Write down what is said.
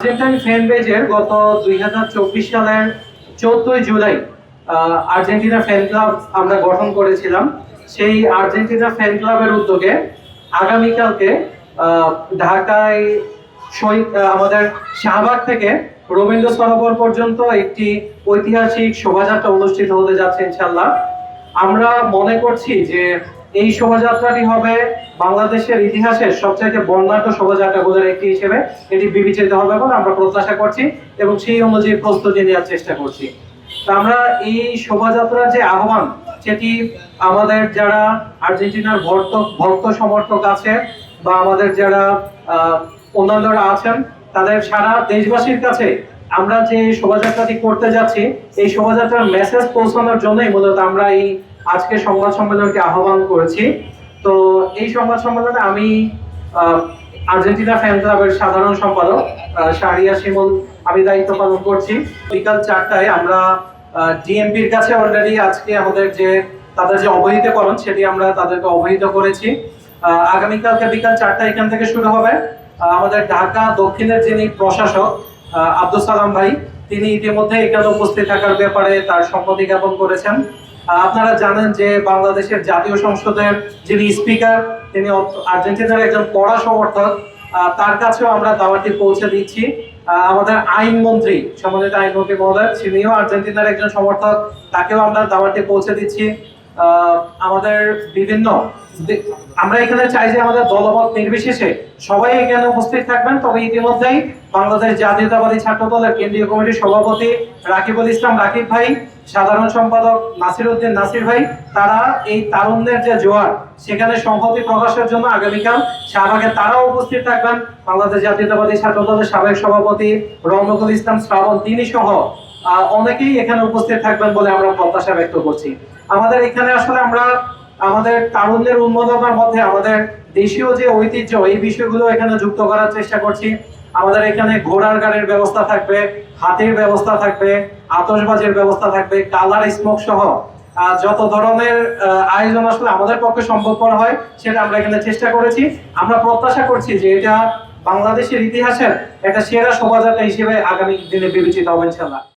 Argentine fan পেজের গত 2024 সালের 14 জুলাই আর্জেন্টিনা ফ্যান ক্লাব আমরা গঠন করেছিলাম। সেই আর্জেন্টিনা ফ্যান ক্লাবের উদ্যোগে আগামীকালকে ঢাকায় আমাদের শাহবাগ থেকে রবীন্দ্র সরোবর পর্যন্ত একটি ঐতিহাসিক শোভাযাত্রা অনুষ্ঠিত হতে যাচ্ছে ইনশাআল্লাহ। আমরা মনে করছি যে এই শোভাযাত্রাটি হবে বাংলাদেশের ইতিহাসের সবচেয়ে বর্ণাঢ্য শোভাযাত্রাগুলোর একটি হিসেবে এটি বিবেচিত হবে বলে আমরা প্রত্যাশা করছি এবং সেই অনুযায়ী প্রস্তুতি নেওয়ার চেষ্টা করছি। আমরা এই শোভাযাত্রার যে আহ্বান সেটি আমাদের যারা আর্জেন্টিনার ভক্ত সমর্থক আছে বা আমাদের যারা অন্যান্যরা আছেন তাদের সারা দেশবাসীর কাছে আমরা যে শোভাযাত্রাটি করতে যাচ্ছি এই শোভাযাত্রার মেসেজ পৌঁছানোর জন্যই মূলত আমরা এই আজকে সংবাদ সম্মেলনকে আহ্বান করেছি। তো এই সংবাদ সম্মেলনে আমি আর্জেন্টিনা ফ্যান ক্লাবের সাধারণ সম্পাদক শাহরিয়া শিমুল আমি দায়িত্ব পালন করছি। বিকাল 4টায় আমরা ডিএমপির কাছে অলরেডি আজকে আমাদের যে তাদের যে অবহিতকরণ সেটি আমরা তাদেরকে অবহিত করেছি। আগামীকালকে বিকাল 4টায় এখান থেকে শুরু হবে। আমাদের ঢাকা দক্ষিণের যিনি প্রশাসক আব্দুল সালাম ভাই তিনি ইতিমধ্যে এখানে উপস্থিত থাকার ব্যাপারে তার সম্মতি জ্ঞাপন করেছেন। আপনারা জানেন যে বাংলাদেশের জাতীয় সংসদের যিনি স্পিকার তিনি আর্জেন্টিনার একজন কড়া সমর্থক, তার কাছেও আমরা দাওয়াতটি পৌঁছে দিচ্ছি। আমাদের আইনমন্ত্রী সম্মানিত আইনমন্ত্রী মহোদয় তিনিও আর্জেন্টিনার একজন সমর্থক, তাকেও আমরা দাওয়াতটি পৌঁছে দিচ্ছি। আমাদের বিভিন্ন আমরা এখানে চাই যে আমাদের দলমত নির্বিশেষে সবাই এখানে উপস্থিত থাকবেন। তবে ইতিমধ্যেই বাংলাদেশ জাতীয়তাবাদী ছাত্র দলের কেন্দ্রীয় কমিটির সভাপতি রাকিবুল ইসলাম রাকিব ভাই, সাধারণ সম্পাদক নাসিরউদ্দিন নাসির ভাই তারা এই তারুণ্যের যে জোয়ার সেখানে সংহতি প্রকাশের জন্য আগামীকাল শাহবাগে তারাও উপস্থিত থাকবেন। বাংলাদেশ জাতীয়তাবাদী ছাত্র দলের সাবেক সভাপতি রৌনকুল ইসলাম শ্রাবণ তিনি সহ অনেকেই এখানে উপস্থিত থাকবেন বলে আমরা প্রত্যাশা ব্যক্ত করছি। আমাদের এখানে আসলে আমরা আমাদের তারুণ্যের উন্মাদনার মধ্যে আমাদের দেশীয় যে ঐতিহ্য এই বিষয়গুলো এখানে যুক্ত করার চেষ্টা করছি। আমাদের এখানে ঘোড়ার গাড়ির ব্যবস্থা থাকবে, হাতির ব্যবস্থা থাকবে, আতশবাজির ব্যবস্থা থাকবে, কালার স্মোক সহ যত ধরনের আয়োজন আসলে আমাদের পক্ষে সম্ভবপর হয় সেটা আমরা এখানে চেষ্টা করেছি। আমরা প্রত্যাশা করছি যে এটা বাংলাদেশের ইতিহাসের একটা সেরা শোভাযাত্রা হিসেবে আগামী দিনে বিবেচিত হবে ইনশাআল্লাহ।